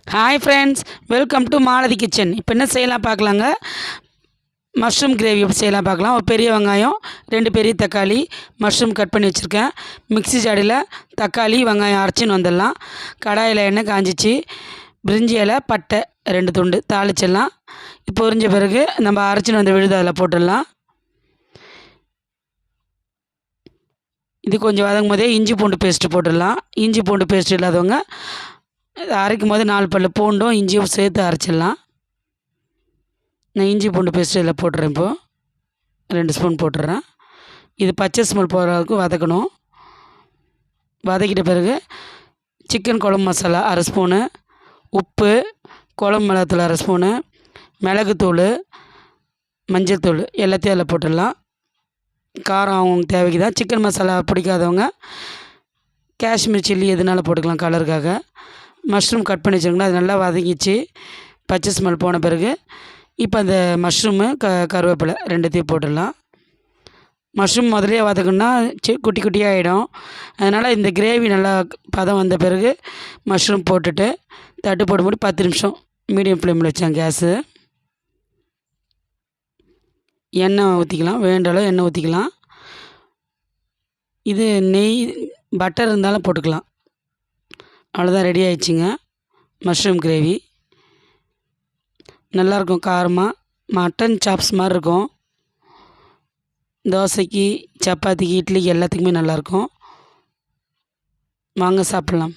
Hi friends, welcome to Malathi kitchen. இப்போ என்ன செய்யலாம் பார்க்கலாங்க. மஷ்ரூம் கிரேவி எப்படி செய்யலாம் பார்க்கலாம். ஒரு பெரிய வெங்காயம், 2 பெரிய தக்காளி, மஷ்ரூம் கட் பண்ணி வச்சுருக்கேன். மிக்ஸி ஜாடியில் தக்காளி வெங்காயம் அரைச்சின்னு வந்துடலாம். கடாயில் எண்ணெய் காஞ்சிச்சு, பிரிஞ்சி இலை, பட்டை 2 துண்டு தாளிச்சிடலாம். இப்போ பொரிஞ்ச பிறகு நம்ம அரைச்சின்னு வந்த விழுது அதில் போட்டுடலாம். இது கொஞ்சம் வதங்கும் போதே இஞ்சி பூண்டு பேஸ்ட்டு போட்டுடலாம். இஞ்சி பூண்டு பேஸ்ட் இல்லாதவங்க அரைக்கும் போது 4 பல் பூண்டும் இஞ்சியும் சேர்த்து அரைச்சிடலாம். நான் இஞ்சி பூண்டு பேஸ்ட்டு இதில் போட்டுறேன். இப்போது 2 ஸ்பூன் போட்டுடுறேன். இது பச்சை ஸ்மெல் போகிற அளவுக்கு வதக்கணும். வதக்கிட்ட பிறகு சிக்கன் குழம்பு மசாலா 1/2 ஸ்பூனு, உப்பு, குழம்பு மிளகாத்தூள் 1/2 ஸ்பூனு, மிளகுத்தூள், மஞ்சள் தூள் எல்லாத்தையும் அதில் போட்டுடலாம். காரம் அவங்க தேவைக்கு தான். சிக்கன் மசாலா பிடிக்காதவங்க காஷ்மீர் சில்லி எதுனாலும் போட்டுக்கலாம் கலருக்காக. மஷ்ரூம் கட் பண்ணி வச்சுருக்கோங்களா, அது நல்லா வதங்கிச்சு. பச்சை ஸ்மெல் போன பிறகு இப்போ அந்த மஷ்ரூமு கருவேப்பிலை 2த்தையும் போட்டுடலாம். மஷ்ரூம் முதலே வதக்குன்னா குட்டி குட்டியாக ஆகிடும். அதனால் இந்த கிரேவி நல்லா பதம் வந்த பிறகு மஷ்ரூம் போட்டுட்டு தட்டு போட்டு மூடி 10 நிமிஷம் மீடியம் ஃப்ளேமில் வச்சேன் கேஸு. எண்ணெய் ஊற்றிக்கலாம், வேண்ட அளவு எண்ணெய் ஊற்றிக்கலாம். இது நெய் பட்டர் இருந்தாலும் போட்டுக்கலாம். அவ்வளோதான், ரெடி ஆயிடுச்சுங்க மஷ்ரூம் கிரேவி. நல்லாயிருக்கும், காரமாக மட்டன் சாப்ஸ் மாதிரி இருக்கும். தோசைக்கு, சப்பாத்திக்கு, இட்லிக்கு எல்லாத்துக்குமே நல்லாயிருக்கும். வாங்க சாப்பிட்லாம்.